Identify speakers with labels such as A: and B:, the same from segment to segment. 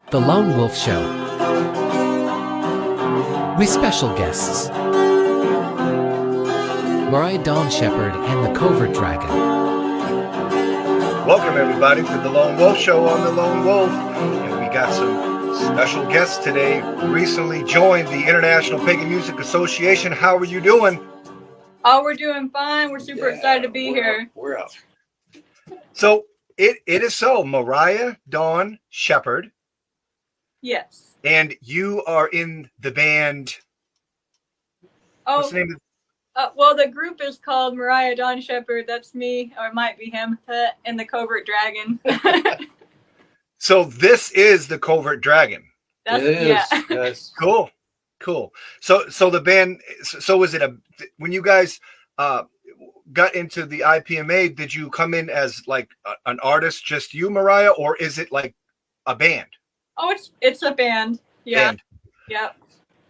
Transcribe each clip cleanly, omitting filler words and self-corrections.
A: The Lone Wolf Show. With special guests Mariah, Dawn, Shepard, and the Covert Dragon.
B: Welcome everybody to the Lone Wolf Show on the Lone Wolf. And we got some special guests today. Recently joined the International Pagan Music Association. How are you doing?
C: Oh, we're doing fine. We're super excited to be here.
D: We're up.
B: So it is so. Mariah, Dawn, Shepard.
C: Yes.
B: And you are in the band.
C: Oh,
B: What's the name of
C: well, the group is called Mariah, Dawn, Shepard. That's me, or it might be him, and the Covert Dragon.
B: So this is the Covert Dragon.
C: That's,
D: It is.
C: yeah.
D: Yes.
B: Cool. So the band. So was it when you guys got into the IPMA? Did you come in as like an artist, just you, Mariah, or is it like a band?
C: Oh, it's a band. Yeah.
B: Band.
C: Yeah.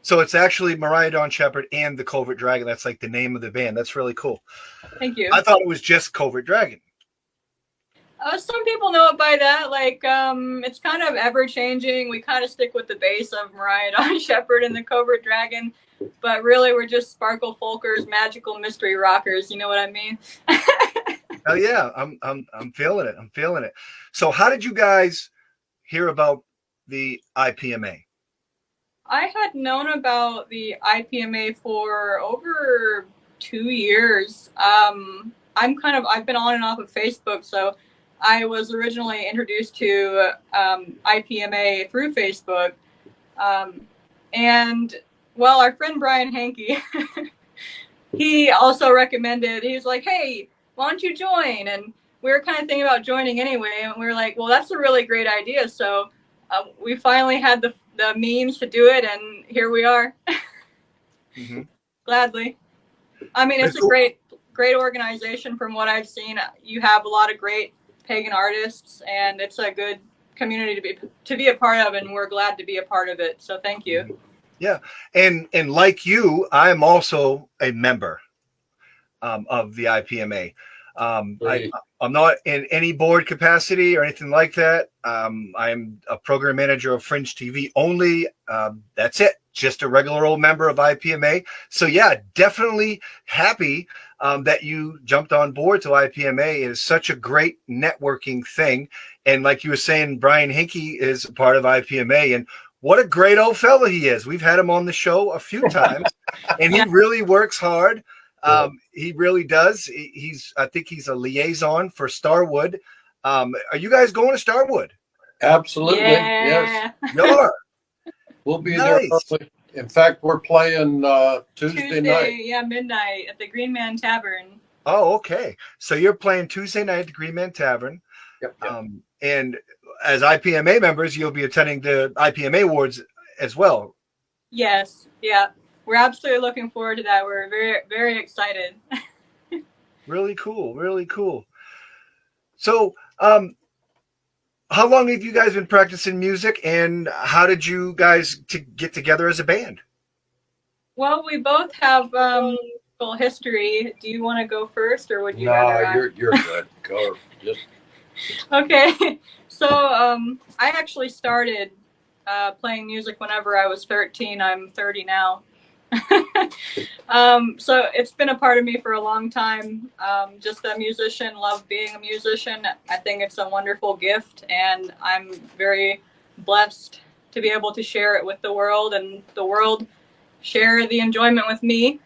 B: So it's actually Mariah, Dawn, Shepard, and the Covert Dragon. That's like the name of the band. That's really cool.
C: Thank you.
B: I thought it was just Covert Dragon.
C: Some people know it by that. Like, it's kind of ever changing. We kind of stick with the base of Mariah, Dawn, Shepard, and the Covert Dragon, but really we're just sparkle folkers, magical mystery rockers. You know what I mean?
B: Oh yeah, I'm feeling it. I'm feeling it. So how did you guys hear about the IPMA?
C: I had known about the IPMA for over 2 years. I've been on and off of Facebook, so I was originally introduced to IPMA through Facebook. And well, our friend Brian Hankey, he also recommended, he was like, hey, why don't you join? And we were kind of thinking about joining anyway. And we were like, well, that's a really great idea. So we finally had the means to do it, and here we are.
B: Mm-hmm.
C: Gladly. I mean, it's a great organization from what I've seen. You have a lot of great pagan artists, and it's a good community to be a part of, and we're glad to be a part of it. So thank you.
B: Yeah, and like you, I'm also a member of the IPMA. I'm not in any board capacity or anything like that. I'm a program manager of Fringe TV only. That's it. Just a regular old member of IPMA. So yeah, definitely happy that you jumped on board to IPMA. It is such a great networking thing. And like you were saying, Brian Hinkey is a part of IPMA, and what a great old fella he is. We've had him on the show a few times, and he really works hard. He really does. I think he's a liaison for Starwood. Are you guys going to Starwood?
D: Absolutely.
C: Yeah.
D: Yes.
B: You are.
D: We'll be
B: Nice.
D: there early. In fact, we're playing Tuesday night.
C: Yeah, midnight at the Green Man Tavern.
B: Oh, okay. So you're playing Tuesday night at the Green Man Tavern.
D: Yep.
B: And as IPMA members, you'll be attending the IPMA Awards as well.
C: Yes. Yeah. We're absolutely looking forward to that. We're very, very excited.
B: Really cool. Really cool. So, how long have you guys been practicing music, and how did you guys get together as a band?
C: Well, we both have full history. Do you want to go first, or would you rather?
D: You're good. Go. Just
C: Okay. So I actually started playing music whenever I was 13. I'm 30 now. So it's been a part of me for a long time. Just a musician, love being a musician. I think it's a wonderful gift, and I'm very blessed to be able to share it with the world, and the world share the enjoyment with me.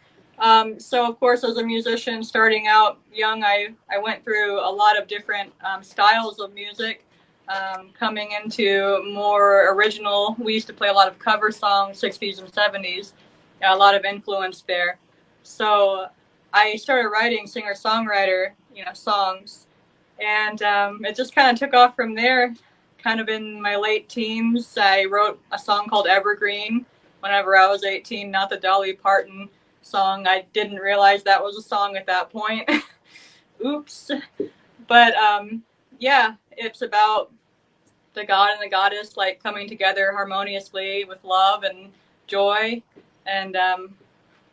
C: So of course, as a musician starting out young, I went through a lot of different styles of music. Coming into more original, we used to play a lot of cover songs, 60s and 70s. A lot of influence there. So I started writing singer-songwriter, songs, and it just kind of took off from there. Kind of in my late teens, I wrote a song called Evergreen whenever I was 18, not the Dolly Parton song. I didn't realize that was a song at that point. Oops. But yeah, it's about the god and the goddess like coming together harmoniously with love and joy and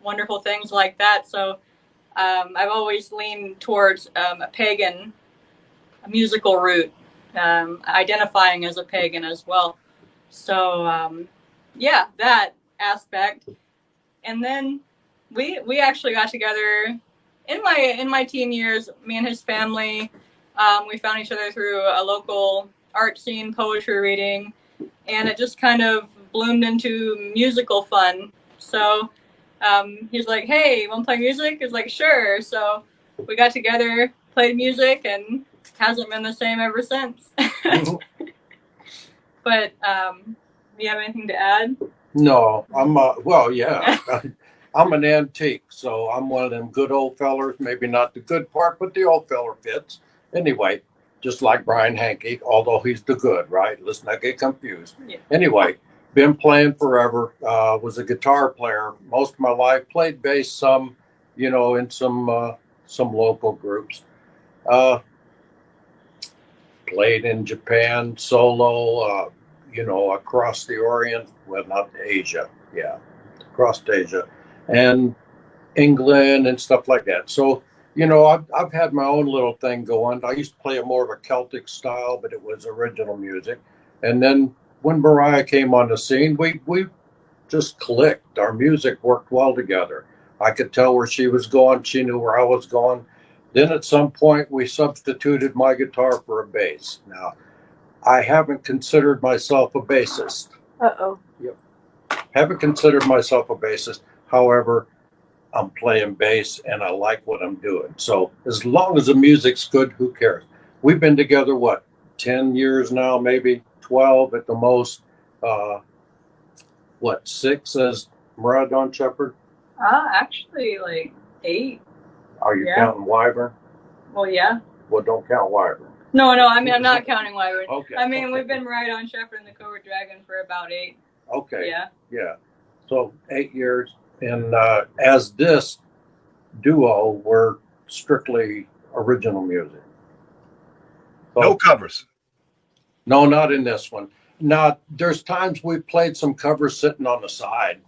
C: wonderful things like that. So I've always leaned towards a musical route, identifying as a pagan as well. So yeah, that aspect. And then we actually got together in my teen years. Me and his family, we found each other through a local art scene poetry reading, and it just kind of bloomed into musical fun. So he's like, "Hey, you want to play music?" It's like, "Sure." So we got together, played music, and hasn't been the same ever since. But do you have anything to add?
D: No, well, yeah. I'm an antique, so I'm one of them good old fellers. Maybe not the good part, but the old feller fits. Anyway, just like Brian Hankey, although he's the good, right? Let's not get confused.
C: Yeah.
D: Anyway, been playing forever. Was a guitar player most of my life. Played bass some, in some local groups. Uh, Played in Japan solo. Across the Orient. Well, not Asia. Yeah, across Asia, and England and stuff like that. So, I've had my own little thing going. I used to play a more of a Celtic style, but it was original music. And then when Mariah came on the scene, we just clicked. Our music worked well together. I could tell where she was going. She knew where I was going. Then at some point, we substituted my guitar for a bass. Now, I haven't considered myself a bassist.
C: Uh-oh.
D: Yep. Haven't considered myself a bassist. However, I'm playing bass and I like what I'm doing. So as long as the music's good, who cares? We've been together, 10 years now, maybe 12 at the most. 6 as Mariah Dawn Shepard?
C: Actually, like 8.
D: Are you counting Wyvern?
C: Well, yeah.
D: Well, don't count Wyvern.
C: No, I mean, I'm not counting Wyvern.
D: Okay.
C: I mean,
D: okay.
C: we've been right on Shepard and the Covert Dragon for about 8.
D: Okay.
C: Yeah.
D: So 8 years. And as this duo, we're strictly original music. So,
B: No covers.
D: No, not in this one. Now, there's times we've played some covers sitting on the side,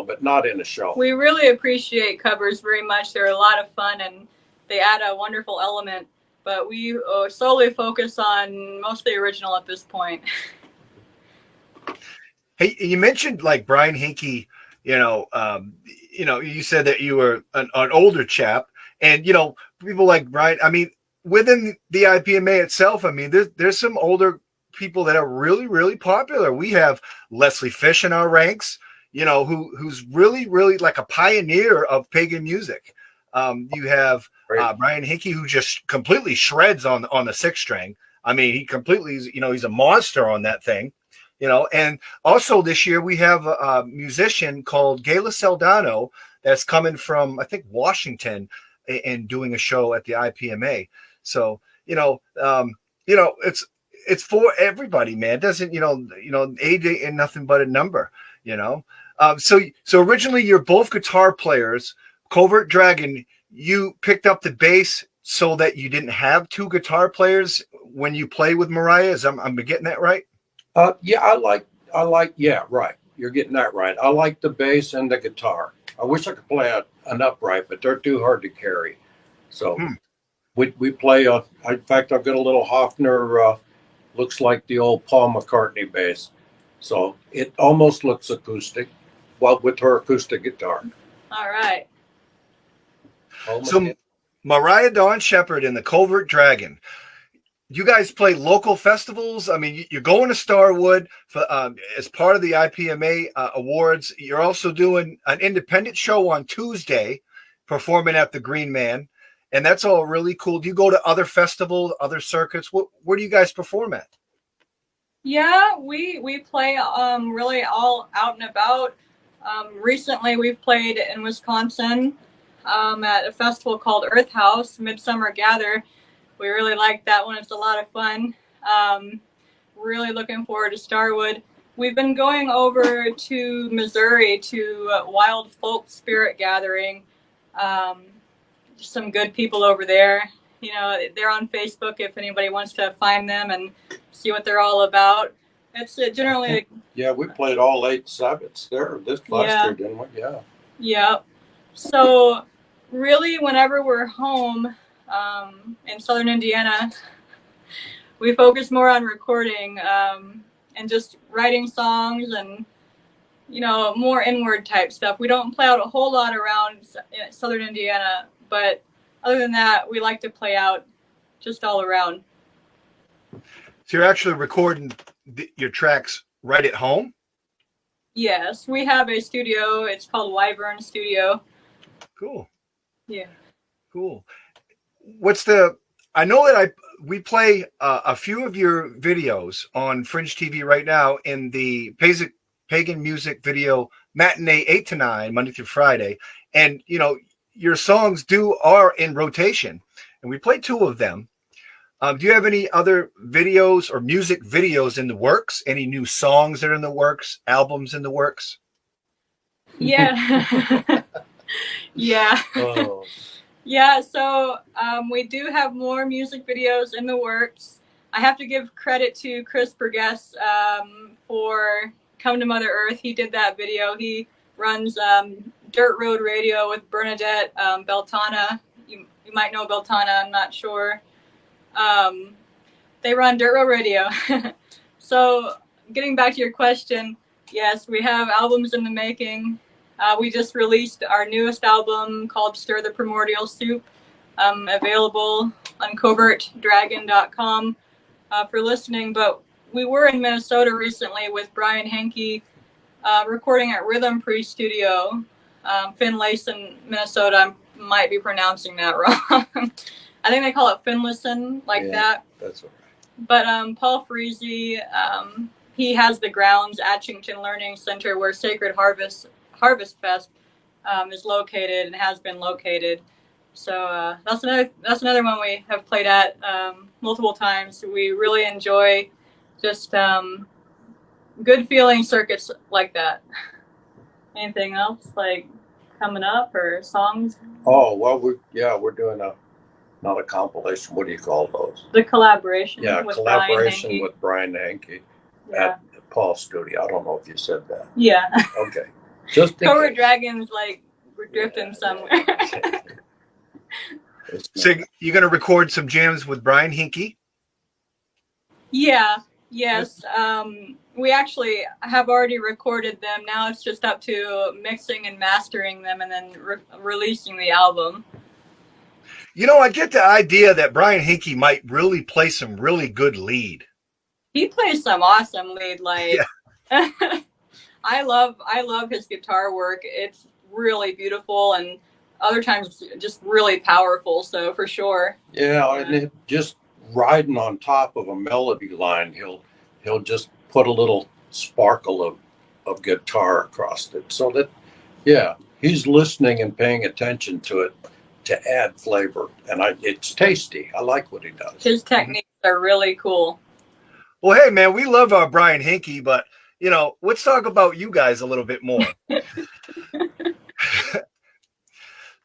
D: but not in a show.
C: We really appreciate covers very much. They're a lot of fun and they add a wonderful element. But we solely focus on mostly original at this point.
B: Hey, you mentioned like Brian Hinkey. You said that you were an older chap, and people like Brian. I mean, within the IPMA itself, I mean, there's some older people that are really, really popular. We have Leslie Fish in our ranks, who's really, really like a pioneer of pagan music. You have Brian Hinkey, who just completely shreds on the 6 string. I mean, he completely, he's a monster on that thing. And also this year we have a musician called Gayla Saldano that's coming from, I think, Washington and doing a show at the IPMA. So, it's for everybody, man. It doesn't, age ain't nothing but a number, So originally you're both guitar players. Covert Dragon, you picked up the bass so that you didn't have 2 guitar players when you play with Mariah. I'm getting that right?
D: Yeah, yeah, right. You're getting that right. I like the bass and the guitar. I wish I could play an upright, but they're too hard to carry. So we play, in fact, I've got a little Hofner, looks like the old Paul McCartney bass. So it almost looks acoustic, with her acoustic guitar.
C: All right.
B: So Mariah Dawn Shepard and the Covert Dragon. You guys play local festivals. I mean, you're going to Starwood for, as part of the IPMA awards. You're also doing an independent show on Tuesday, performing at the Green Man, and that's all really cool. Do you go to other festivals, other circuits? Where do you guys perform at?
C: Yeah, we play really all out and about. Recently, we've played in Wisconsin at a festival called Earth House Midsummer Gather. We really like that one. It's a lot of fun. Really looking forward to Starwood. We've been going over to Missouri to Wild Folk Spirit Gathering. Just some good people over there. They're on Facebook if anybody wants to find them and see what they're all about. It's generally...
D: Yeah, we played all 8 Sabbaths there this last year, didn't we? Yeah.
C: Yeah. So really, whenever we're home in southern Indiana, we focus more on recording. and just writing songs and, you know, more inward type stuff. We don't play out a whole lot around Southern Indiana, but other than that, we like to play out just all around.
B: So you're actually recording your tracks right at home?
C: Yes, we have a studio. It's called Wyvern Studio.
B: Cool.
C: Yeah.
B: Cool. I know that we play a few of your videos on Fringe TV right now in the pagan music video matinee 8 to 9 Monday through Friday, and you know your songs are in rotation, and we play two of them. Do you have any other videos or music videos in the works? Any new songs that are in the works? Albums in the works?
C: Yeah. Yeah.
D: Oh.
C: Yeah, so we do have more music videos in the works. I have to give credit to Chris Burgess for Come to Mother Earth. He did that video. He runs Dirt Road Radio with Bernadette Beltana. You might know Beltana, I'm not sure. They run Dirt Road Radio. So getting back to your question, yes, we have albums in the making. We just released our newest album called Stir the Primordial Soup, available on covertdragon.com for listening. But we were in Minnesota recently with Brian Henke, recording at Rhythm Pre Studio, Finlayson, Minnesota. I might be pronouncing that wrong. I think they call it Finlayson, like that.
D: That's all right.
C: But Paul Freese, he has the grounds at Atchington Learning Center where Sacred Harvest Fest is located and has been located. So that's another one we have played at multiple times. We really enjoy just good feeling circuits like that. Anything else like coming up or songs?
D: Oh well, we're doing not a compilation. What do you call those?
C: The collaboration.
D: Yeah,
C: with
D: collaboration
C: Brian Henke.
D: with Brian Henke
C: Yeah.
D: at Paul's studio. I don't know if you said that.
C: Yeah.
D: Okay. Just in
C: Covert
D: case.
C: Dragons, like we're drifting somewhere.
B: So you're going to record some jams with Brian Henke?
C: Yeah. Yes. We actually have already recorded them. Now it's just up to mixing and mastering them and then releasing the album.
B: You know, I get the idea that Brian Henke might really play some really good lead.
C: He plays some awesome lead. Like, yeah. I love his guitar work. It's really beautiful, and other times just really powerful. So for sure.
D: Yeah, and it just riding on top of a melody line, he'll just put a little sparkle of guitar across it, so that he's listening and paying attention to it to add flavor, and it's tasty. I like what he does.
C: His techniques are really cool.
B: Well, hey man, we love our Brian Henke, but you know, let's talk about you guys a little bit more.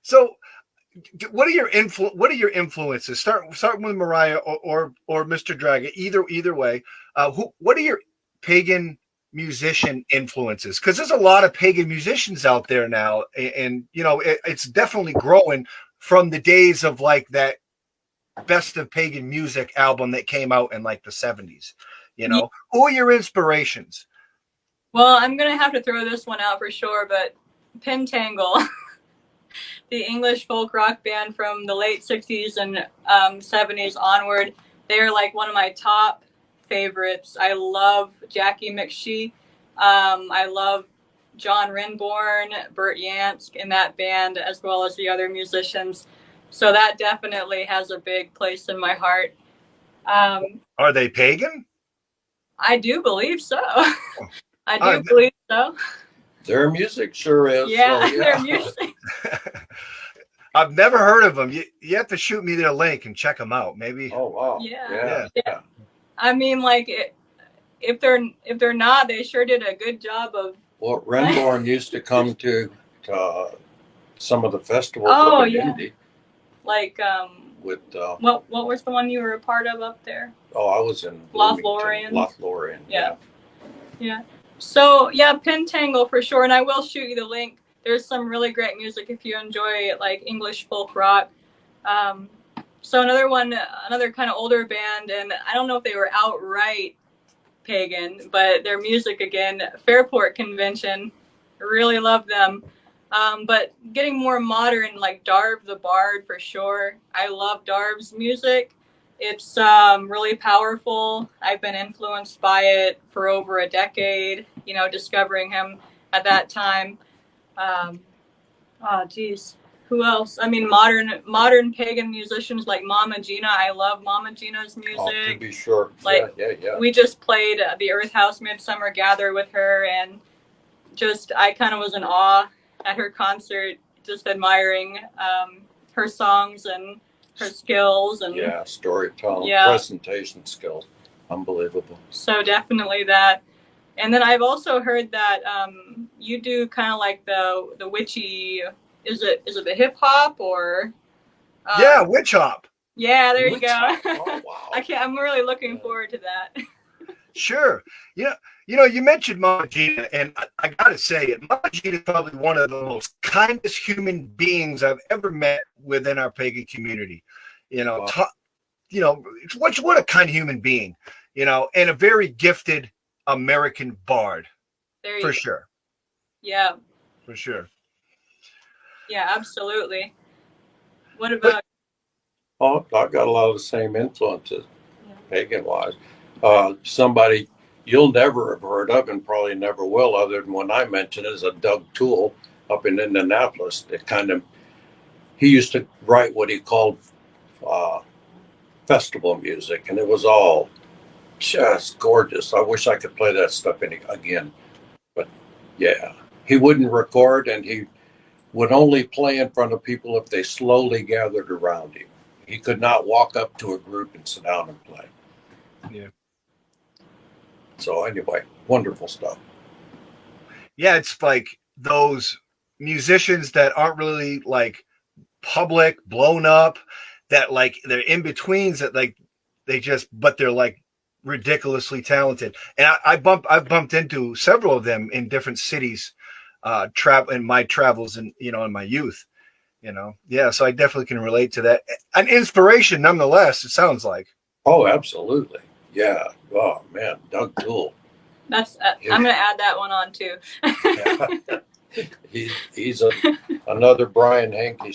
B: So, what are your influences? Start with Mariah or Mr. Dragon. Either way. What are your pagan musician influences? Because there's a lot of pagan musicians out there now, and you know, it's definitely growing from the days of like that Best of Pagan Music album that came out in like the 70s. You know, who are your inspirations?
C: Well, I'm going to have to throw this one out for sure, but Pentangle, the English folk rock band from the late 60s and 70s onward, they're like one of my top favorites. I love Jackie McShee. I love John Renborn, Bert Yansk in that band, as well as the other musicians. So that definitely has a big place in my heart.
B: Are they pagan?
C: I do believe so. I do believe so.
D: Their music sure is.
C: Yeah,
D: so, yeah.
C: their music.
B: I've never heard of them. You have to shoot me their link and check them out. Maybe.
D: Oh wow.
C: Yeah. I mean, like, if they're not, they sure did a good job of.
D: Well, Renborn used to come to some of the festivals
C: Oh,
D: up in
C: yeah.
D: Indy.
C: Like,
D: with
C: what was the one you were a part of up there?
D: Oh, I was in
C: Lothlorien.
D: Lothlorien.
C: Yeah. So yeah, Pentangle for sure, and I will shoot you the link. There's some really great music if you enjoy like English folk rock. So another kind of older band, and I don't know if they were outright pagan, but their music again, Fairport Convention, really love them. But getting more modern, like Darv the Bard for sure. I love Darv's music. It's really powerful. I've been influenced by it for over a decade, you know, discovering him at that time. Oh, geez. Who else? I mean, modern pagan musicians like Mama Gina. I love Mama Gina's music.
D: Oh, to be sure.
C: Like,
D: Yeah.
C: we just played the Earth House Midsummer Gather with her, and just I kind of was in awe at her concert, just admiring her songs and her skills and
D: Yeah, storytelling,
C: Yeah.
D: presentation skills, unbelievable.
C: So definitely that. And then I've also heard that you do kind of like the witchy. Is it the hip hop or?
B: Yeah, witch hop.
C: Yeah, there you
D: Witch
C: go.
D: hop. Oh, wow.
C: I'm really looking forward to that.
B: Sure. Yeah. You know, you mentioned Mama Gina, and I got to say it. Mama Gina is probably one of the most kindest human beings I've ever met within our pagan community. You know,
D: Wow.
B: what a kind human being, you know, and a very gifted American bard,
C: There you
B: for
C: go.
B: sure.
C: Yeah,
B: For sure.
C: yeah, absolutely. What about?
D: Oh, I've got a lot of the same influences,
C: Yeah.
D: pagan-wise. Somebody you'll never have heard of and probably never will, other than when I mention it, is a Doug Toole up in Indianapolis. He used to write what he called festival music, and it was all just gorgeous. I wish I could play that stuff again. But yeah, he wouldn't record, and he would only play in front of people if they slowly gathered around him. He could not walk up to a group and sit down and play.
B: Yeah.
D: So anyway, wonderful stuff.
B: Yeah, it's like those musicians that aren't really like public, blown up, that like they're in betweens that like but they're like ridiculously talented. And I've bumped into several of them in different cities, in my travels and in my youth. Yeah, so I definitely can relate to that. An inspiration nonetheless, it sounds like.
D: Oh, absolutely. Yeah. Oh man, Doug Toole.
C: That's I'm gonna add that one on too.
D: Yeah. He's another Brian Hankey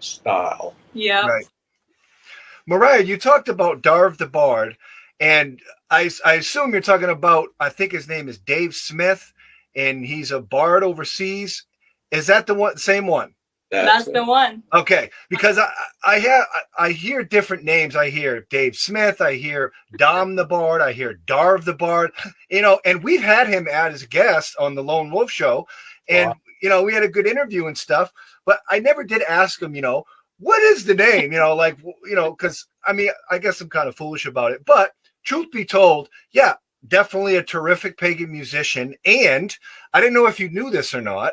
D: style.
C: Yeah.
B: Right. Mariah, you talked about Darv the Bard, and I assume you're talking about, I think his name is Dave Smith, and he's a bard overseas. Is that the same one?
C: That's the one.
B: Okay, because I hear different names. I hear Dave Smith, I hear Dom the Bard, I hear Darv the Bard, and we've had him as a guest on the Lone Wolf Show, and
D: Wow.
B: we had a good interview and stuff, but I never did ask him, what is the name, because I guess I'm kind of foolish about it, but truth be told, yeah, definitely a terrific pagan musician, and I didn't know if you knew this or not,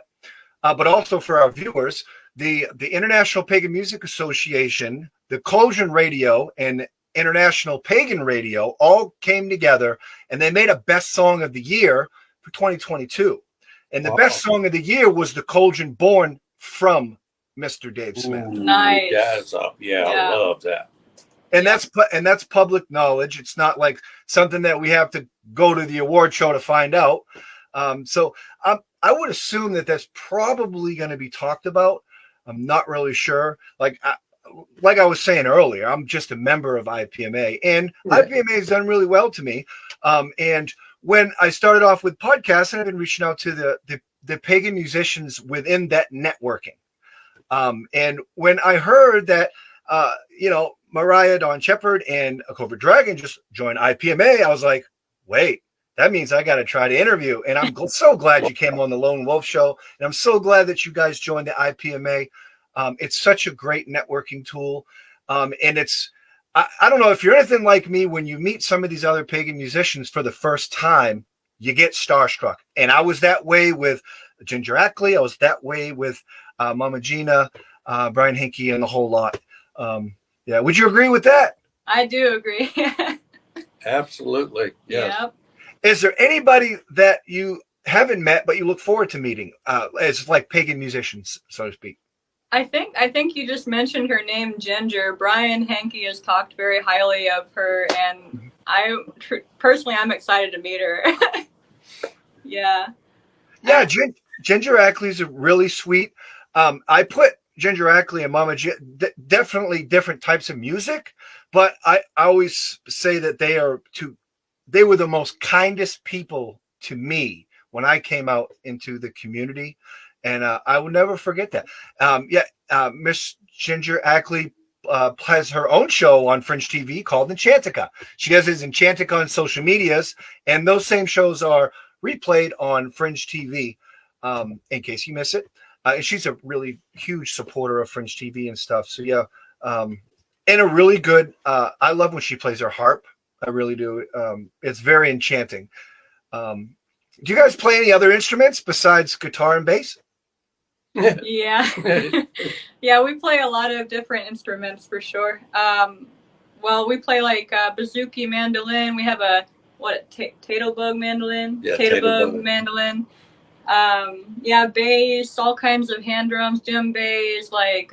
B: but also for our viewers, the International Pagan Music Association, the Cauldron Radio, and International Pagan Radio all came together, and they made a best song of the year for 2022. And the best song of the year was The Cauldron, born from Mr. Dave Smith.
D: Ooh,
C: Nice.
D: Jazz up. Yeah,
C: Yeah.
D: I love that.
B: And that's public knowledge. It's not like something that we have to go to the award show to find out. So I would assume that that's probably going to be talked about. I'm not really sure. Like I was saying earlier, I'm just a member of IPMA, and IPMA has done really well to me. And when I started off with podcasts, I've been reaching out to the pagan musicians within that networking. And when I heard that, Mariah, Dawn Shepard, and a Covert Dragon just joined IPMA, I was like, wait, that means I got to try to interview. And I'm so glad you came on the Lone Wolf Show. And I'm so glad that you guys joined the IPMA. It's such a great networking tool. And I don't know if you're anything like me, when you meet some of these other pagan musicians for the first time, you get starstruck. And I was that way with Ginger Ackley. I was that way with Mama Gina, Brian Hinkey, and the whole lot. Yeah. Would you agree with that?
C: I do agree.
D: Absolutely. Yes.
C: Yep.
B: Is there anybody that you haven't met but you look forward to meeting as like pagan musicians, so to speak?
C: I think you just mentioned her name, Ginger. Brian Hankey has talked very highly of her, and personally, I'm excited to meet her. Yeah.
B: Yeah, Ginger Ackley's really sweet. I put Ginger Ackley and Mama definitely different types of music, but I always say that they were the most kindest people to me when I came out into the community, and I will never forget that. Miss Ginger Ackley has her own show on Fringe TV called Enchantica. She does his Enchantica on social medias, and those same shows are replayed on Fringe TV in case you miss it. And she's a really huge supporter of Fringe TV and stuff. So yeah, and a really good. I love when she plays her harp. I really do. It's very enchanting. Do you guys play any other instruments besides guitar and bass?
C: Yeah. Yeah, we play a lot of different instruments for sure. Well, we play like bouzouki mandolin. We have a tato-bug mandolin.
D: Yeah,
C: tato-bug
D: tato-bug.
C: mandolin. Yeah, bass, all kinds of hand drums, djembes, like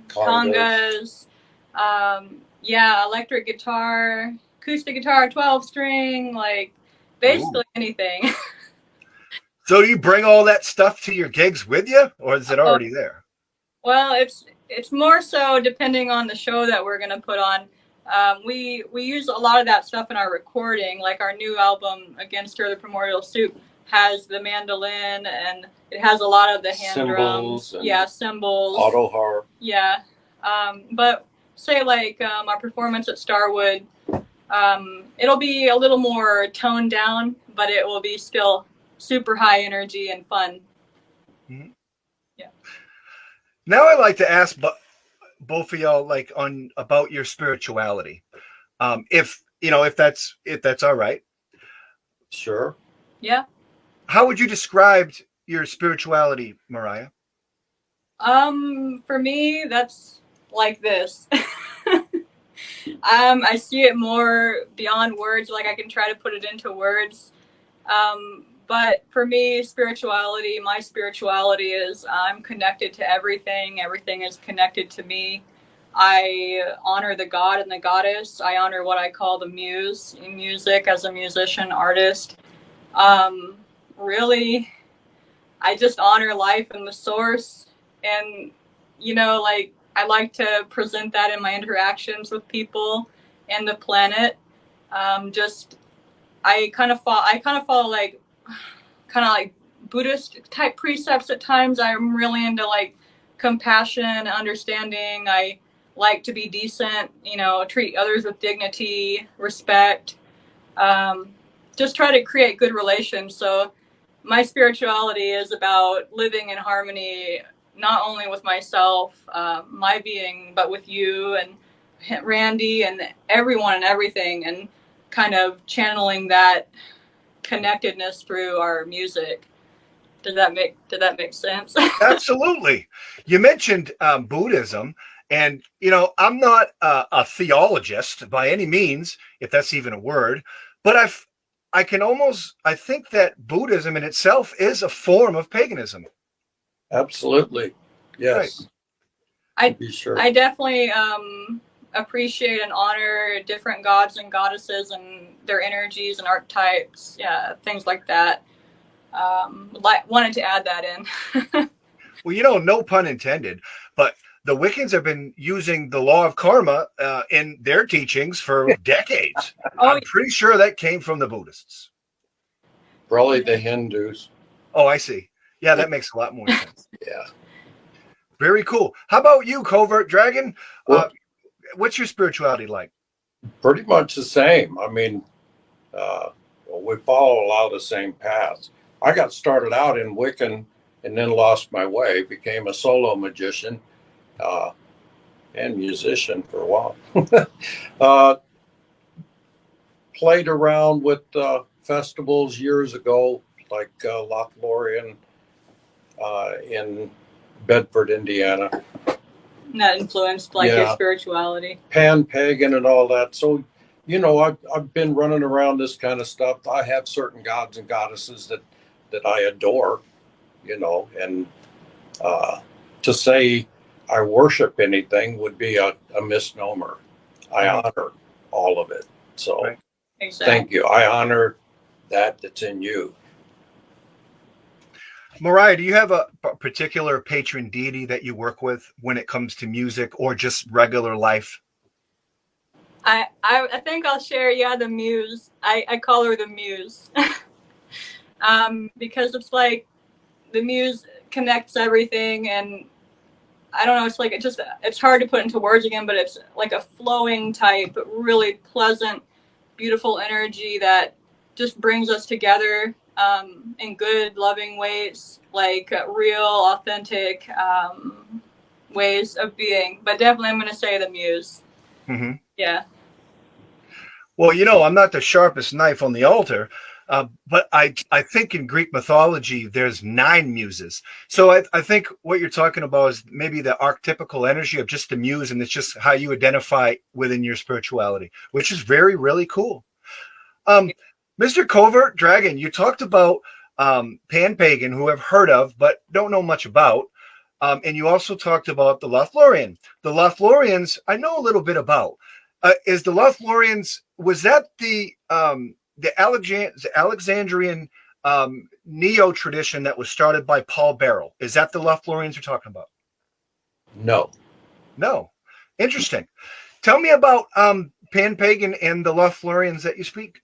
C: congas. Yeah, electric guitar, acoustic guitar, 12-string, like basically anything.
B: So do you bring all that stuff to your gigs with you, or is it already there?
C: Well, it's more so depending on the show that we're gonna put on. We use a lot of that stuff in our recording, like our new album Against Her, the Primordial Soup has the mandolin, and it has a lot of the hand drums. Yeah, cymbals.
D: Auto harp.
C: Yeah. But say like our performance at Starwood, it'll be a little more toned down, but it will be still super high energy and fun.
B: Mm-hmm.
C: Yeah.
B: Now I'd like to ask both of y'all about your spirituality. If that's all right.
D: Sure.
C: Yeah.
B: How would you describe your spirituality, Mariah?
C: For me, that's like this. I see it more beyond words. Like I can try to put it into words. But for me, my spirituality is I'm connected to everything. Everything is connected to me. I honor the God and the goddess. I honor what I call the muse in music as a musician, artist. Really, I just honor life and the source. And, like I like to present that in my interactions with people and the planet. I kind of follow like Buddhist type precepts at times. I'm really into like compassion, understanding. I like to be decent, treat others with dignity, respect. Just try to create good relations. So my spirituality is about living in harmony, not only with myself, my being, but with you and Randy and everyone and everything, and kind of channeling that connectedness through our music. Did that make sense?
B: Absolutely. You mentioned Buddhism, and I'm not a theologist by any means, if that's even a word, but I think that Buddhism in itself is a form of paganism.
D: Absolutely. Yes.
C: Right.
D: Be sure.
C: I definitely appreciate and honor different gods and goddesses and their energies and archetypes, things like that. Wanted to add that in.
B: Well, no pun intended, but the Wiccans have been using the law of karma in their teachings for decades. I'm pretty sure that came from the Buddhists.
D: Probably the Hindus.
B: Oh, I see. Yeah, that makes a lot more sense.
D: Yeah.
A: Very cool. How about you, Covert Dragon? What's your spirituality like?
D: Pretty much the same. I mean, we follow a lot of the same paths. I got started out in Wiccan and then lost my way, became a solo magician and musician for a while. Played around with festivals years ago, like Lothlorien in Bedford, Indiana.
C: That influenced your spirituality.
D: Pan-pagan and all that. So, I've been running around this kind of stuff. I have certain gods and goddesses that I adore, and to say I worship anything would be a misnomer. I honor all of it. So
B: Right.
C: Exactly.
D: thank you. I honor that's in you.
B: Mariah, do you have a particular patron deity that you work with when it comes to music or just regular life?
C: I think I'll share, the muse. I call her the muse. Because it's like the muse connects everything, and I don't know, it's like it's hard to put into words again, but it's like a flowing type, really pleasant, beautiful energy that just brings us together in good, loving ways, like real, authentic ways of being. But definitely I'm going to say the muse.
B: Mm-hmm.
C: Yeah.
B: Well, I'm not the sharpest knife on the altar, but I think in Greek mythology, there's 9 muses. So I think what you're talking about is maybe the archetypical energy of just the muse, and it's just how you identify within your spirituality, which is very, really cool. Mr. Covert Dragon, you talked about Pan-Pagan, who I've heard of, but don't know much about. And you also talked about the Lothlorien. The Lothloriens, I know a little bit about. Is the Lothloriens, was that the Alexandrian neo-tradition that was started by Paul Barrel? Is that the Lothloriens you're talking about? No. Interesting. Tell me about Pan-Pagan and the Lothloriens that you speak.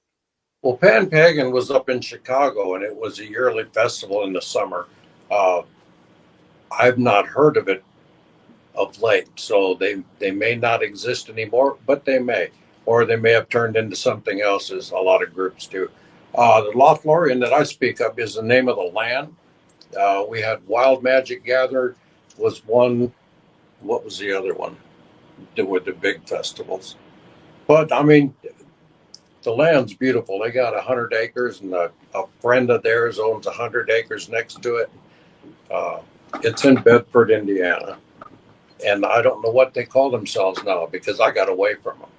D: Well, Pan-Pagan was up in Chicago, and it was a yearly festival in the summer. I've not heard of it of late, so they may not exist anymore, but they may, or they may have turned into something else, as a lot of groups do. The Lothlorien that I speak of is the name of the land. We had Wild Magic Gather was one. What was the other one? With the big festivals. But I mean, the land's beautiful. They got 100 acres, and a friend of theirs owns 100 acres next to it. It's in Bedford, Indiana. And I don't know what they call themselves now because I got away from them.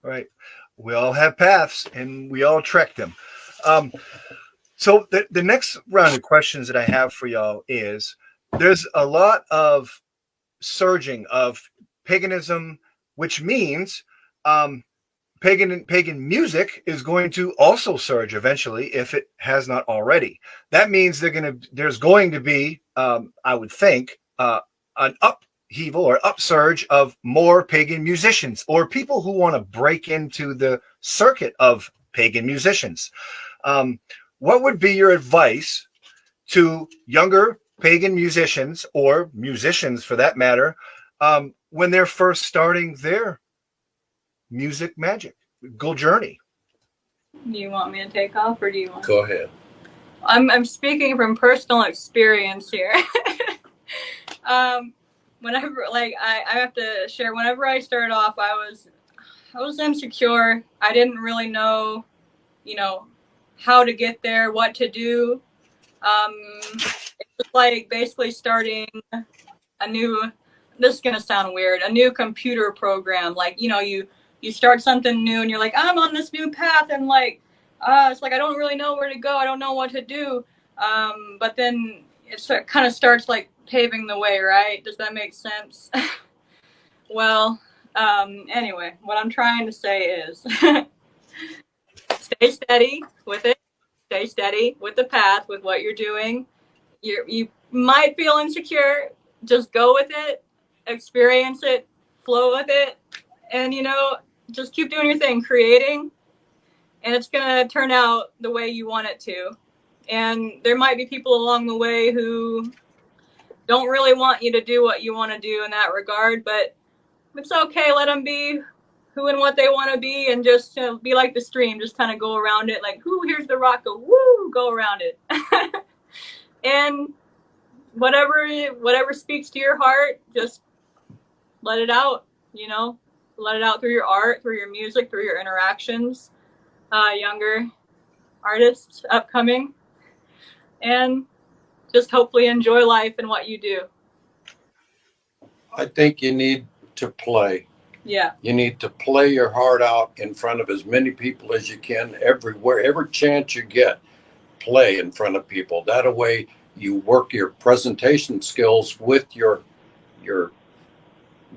B: Right. We all have paths, and we all trek them. So the next round of questions that I have for y'all is, there's a lot of surging of paganism, which means pagan music is going to also surge eventually, if it has not already. That means there's going to be, I would think, an upheaval or upsurge of more pagan musicians, or people who want to break into the circuit of pagan musicians. What would be your advice to younger pagan musicians, or musicians for that matter, when they're first starting their music magical journey?
C: Do you want me to take off, or do you want?
D: Go ahead.
C: I'm speaking from personal experience here. Whenever, like, I have to share, whenever I started off, I was insecure. I didn't really know, how to get there, what to do. It was like basically starting a new, this is going to sound weird, a new computer program. Like, you start something new and you're like, I'm on this new path, and like, it's like, I don't really know where to go. I don't know what to do. But then it kind of starts like paving the way, right? Does that make sense? Well, anyway, what I'm trying to say is stay steady with it. Stay steady with the path, with what you're doing. You might feel insecure. Just go with it, experience it, flow with it, and just keep doing your thing, creating, and it's gonna turn out the way you want it to. And there might be people along the way who don't really want you to do what you want to do in that regard, but it's okay. Let them be who and what they want to be, and just be like the stream, just kind of go around it, like, whoo, here's the rock, go around it. And whatever speaks to your heart, just let it out, let it out through your art, through your music, through your interactions, younger artists upcoming, and just hopefully enjoy life and what you do.
D: I think you need to play.
C: Yeah.
D: You need to play your heart out in front of as many people as you can, everywhere, every chance you get, play in front of people. That way you work your presentation skills with your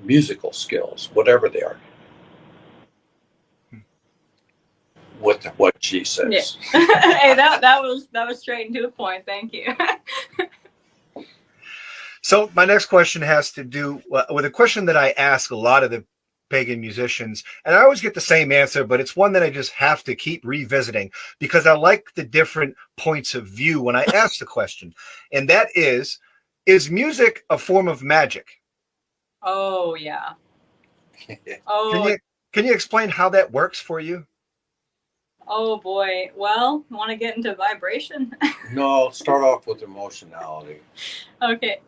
D: musical skills, whatever they are. With what she says.
C: Yeah. Hey, that was straight and to the point. Thank you.
B: So my next question has to do with a question that I ask a lot of the pagan musicians, and I always get the same answer, but it's one that I just have to keep revisiting because I like the different points of view when I ask the question. And that is music a form of magic?
C: Oh yeah. Oh.
B: Can you explain how that works for you?
C: Oh boy. Well, want to get into vibration?
D: No, start off with emotionality.
C: Okay.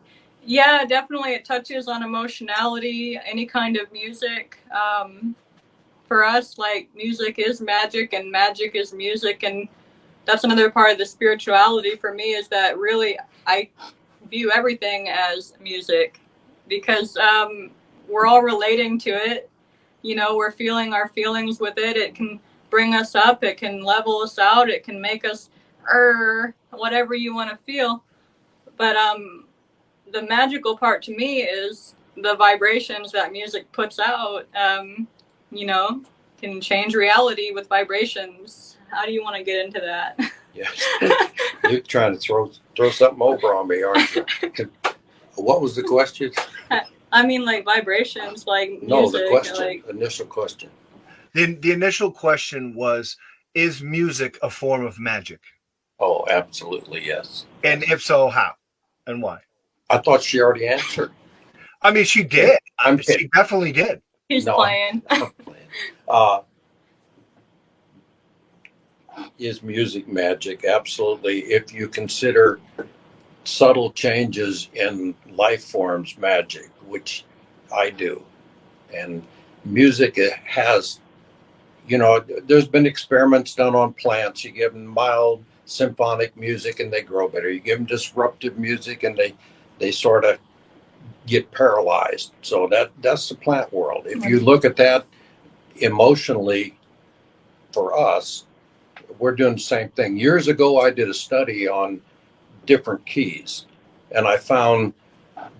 C: Yeah, definitely. It touches on emotionality, any kind of music. For us, like, music is magic and magic is music. And that's another part of the spirituality for me, is that really I view everything as music, because we're all relating to it. You know, we're feeling our feelings with it. It can bring us up. It can level us out. It can make us, whatever you want to feel. But the magical part to me is the vibrations that music puts out. You know, can change reality with vibrations. How do you want to get into that?
D: Yes. You're trying to throw something over on me, aren't you? What was the question?
C: I mean, like vibrations, like music.
D: No, the question,
C: like,
D: initial question.
B: The initial question was, is music a form of magic?
D: Oh, absolutely, yes.
B: And if so, how and why?
D: I thought she already answered.
B: I mean, she did.
D: I'm kidding.
B: She definitely did.
C: he's playing.
D: I'm is music magic? Absolutely. If you consider subtle changes in life forms magic, which I do. And music has, there's been experiments done on plants. You give them mild symphonic music and they grow better. You give them disruptive music and they sort of get paralyzed. So that's the plant world. If you look at that emotionally, for us, we're doing the same thing. Years ago, I did a study on different keys, and I found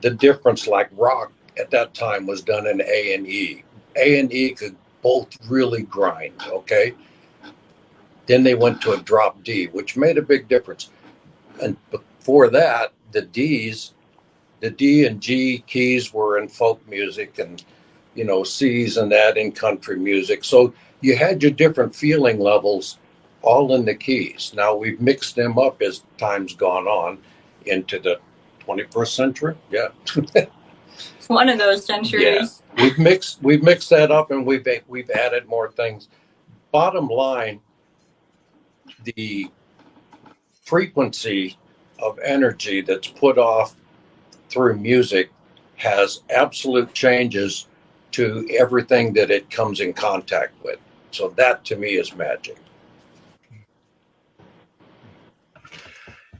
D: the difference, like rock at that time was done in A and E. A and E could both really grind, okay? Then they went to a drop D, which made a big difference. And before that, the D and G keys were in folk music, and C's and that in country music. So you had your different feeling levels all in the keys. Now we've mixed them up as time's gone on into the 21st century. Yeah.
C: It's one of those centuries.
D: Yeah. We've mixed that up, and we've added more things. Bottom line, the frequency of energy that's put off through music has absolute changes to everything that it comes in contact with. So that to me is magic.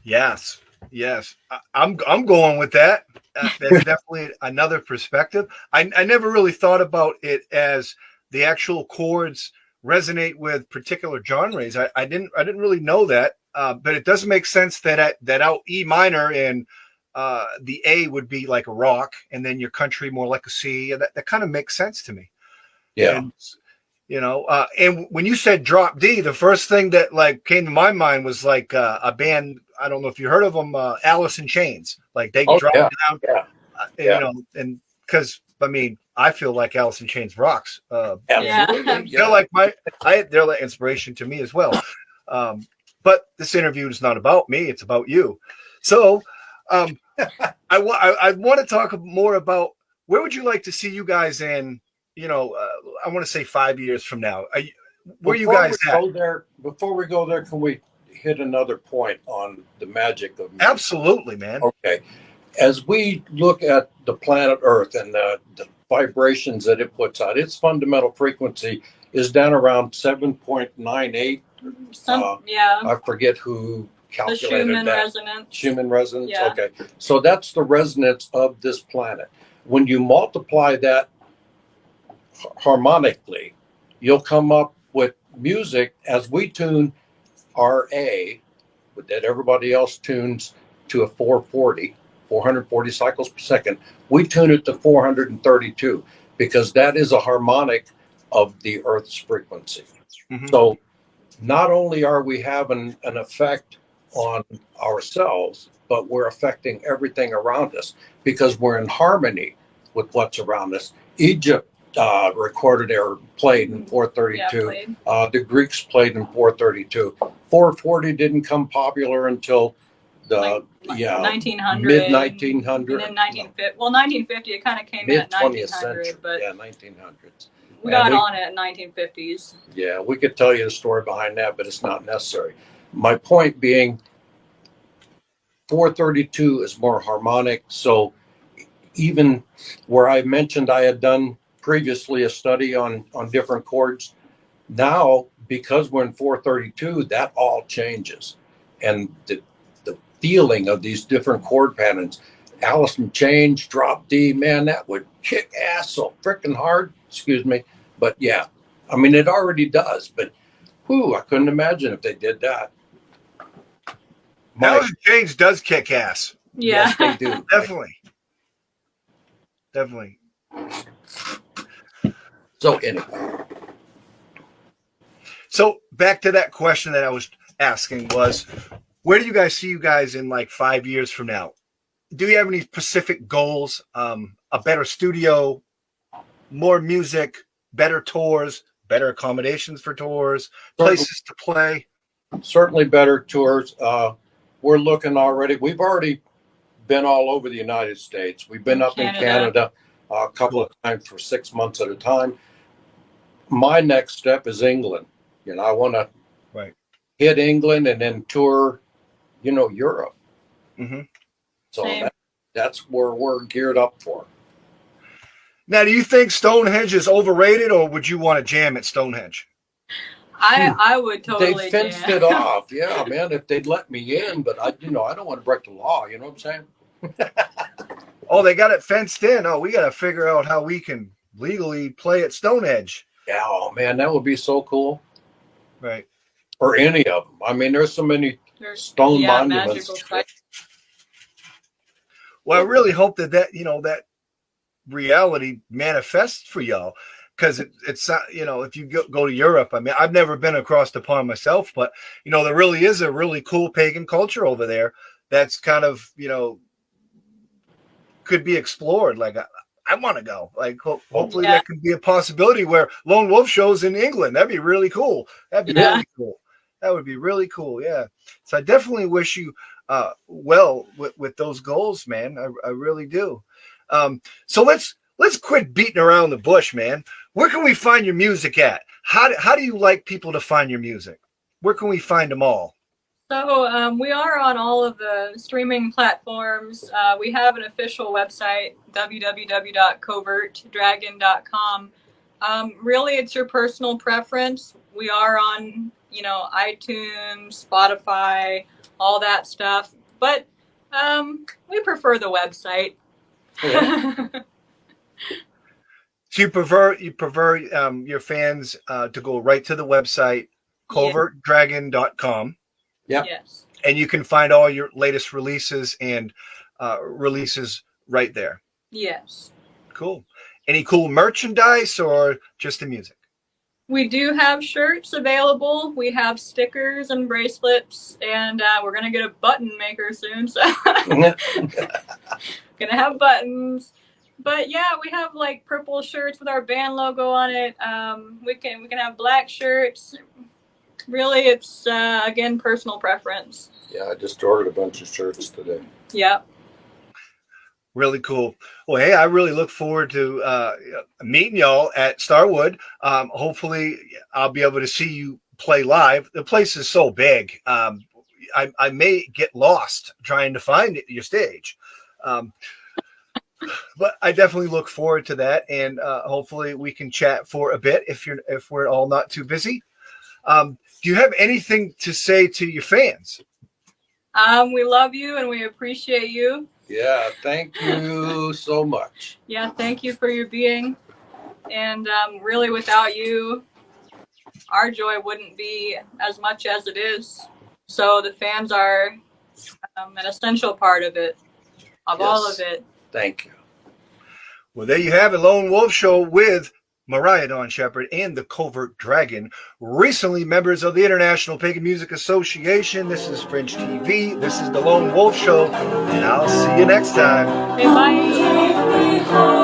B: Yes. I'm going with that. That's definitely another perspective. I never really thought about it as the actual chords resonate with particular genres. I didn't really know that, but it does make sense that out E minor and the A would be like a rock, and then your country more like a C. That kind of makes sense to me.
D: Yeah.
B: And, and when you said drop D, the first thing that like came to my mind was like a band. I don't know if you heard of them, Alice in Chains. Like they drop down, and because I mean, I feel like Alice in Chains rocks.
D: Absolutely.
B: They're like they're like inspiration to me as well. But this interview is not about me; it's about you. So, I want to talk more about where would you like to see you guys in. I want to say 5 years from now. Where you guys at?
D: Before we go there, can we hit another point on the magic of music?
B: Absolutely, man.
D: Okay. As we look at the planet Earth and the vibrations that it puts out, its fundamental frequency is down around 7.98. I forget who calculated
C: the Schumann
D: that.
C: resonance.
D: Schumann resonance?
C: Yeah.
D: Okay. So that's the resonance of this planet. When you multiply that harmonically, you'll come up with music as we tune our A, that everybody else tunes to a 440 cycles per second. We tune it to 432 because that is a harmonic of the Earth's frequency.
B: Mm-hmm.
D: So not only are we having an effect on ourselves, but we're affecting everything around us because we're in harmony with what's around us. Egypt recorded or played in 432. The Greeks played in 432. 440 didn't come popular until the
C: 1900,
D: mid 1900,
C: and then 1950. Well, 1950 it kind of came in at 1900, but
D: 1900s.
C: we got on it in 1950s.
D: Yeah, we could tell you the story behind that, but it's not necessary. My point being, 432 is more harmonic. So even where I mentioned I had done previously a study on different chords, now because we're in 432, that all changes, and the feeling of these different chord patterns. Allison change, drop D, man, that would kick ass so freaking hard. Excuse me, but yeah, I mean it already does. But whew, I couldn't imagine if they did that.
B: Allison change does kick ass.
C: Yeah,
D: yes, they do.
B: Definitely.
D: So anyway.
B: So back to that question that I was asking was, where do you guys see you guys in like 5 years from now? Do you have any specific goals? A better studio, more music, better tours, better accommodations for tours, places to play?
D: Certainly better tours. We're looking already. We've already been all over the United States. We've been up in Canada a couple of times for 6 months at a time. My next step is England. You know, I want to hit England and then tour, you know, Europe.
B: Mm-hmm.
D: So that's where we're geared up for.
B: Now, do you think Stonehenge is overrated, or would you want to jam at Stonehenge?
C: I would totally.
D: They fenced it off. Yeah, man, if they'd let me in, but I don't want to break the law. You know what I'm saying?
B: Oh, they got it fenced in. Oh, we got to figure out how we can legally play at Stonehenge.
D: Yeah, oh man, that would be so cool.
B: Right.
D: Or any of them. I mean, there's so many stone monuments.
B: Well, I really hope that reality manifests for y'all, because it's if you go to Europe, I mean, I've never been across the pond myself, but there really is a really cool pagan culture over there that's kind of could be explored. Like I want to go. Like hopefully that could be a possibility where Lone Wolf shows in England. That'd be really cool. That'd be really cool. That would be really cool. Yeah. So I definitely wish you well with those goals, man. I really do. So let's quit beating around the bush, man. Where can we find your music at? How do you like people to find your music? Where can we find them all?
C: So we are on all of the streaming platforms. We have an official website, www.covertdragon.com. Really, it's your personal preference. We are on, iTunes, Spotify, all that stuff. But we prefer the website.
B: Yeah. So you prefer your fans to go right to the website, covertdragon.com.
D: Yeah.
C: Yes.
B: And you can find all your latest releases and releases right there.
C: Yes.
B: Cool. Any cool merchandise or just the music?
C: We do have shirts available. We have stickers and bracelets, and we're going to get a button maker soon. So going to have buttons. But yeah, we have like purple shirts with our band logo on it. We can have black shirts. Really, it's again personal preference.
D: Yeah, I just ordered a bunch of shirts today.
C: Yep.
B: Really cool. Well, hey, I really look forward to meeting y'all at Starwood. Hopefully, I'll be able to see you play live. The place is so big. I may get lost trying to find your stage. But I definitely look forward to that, and hopefully we can chat for a bit if we're all not too busy. Do you have anything to say to your fans?
C: We love you and we appreciate you.
D: Yeah, thank you so much.
C: Yeah, thank you for your being. And really, without you, our joy wouldn't be as much as it is. So the fans are an essential part of it, of all of
D: Yes.
C: it.
D: Thank you.
B: Well, there you have it, Lone Wolf Show with Mariah Dawn Shepard and the Covert Dragon, recently members of the International Pagan Music Association. This is Fringe TV. This is the Lone Wolf Show, and I'll see you next time.
C: Okay, bye.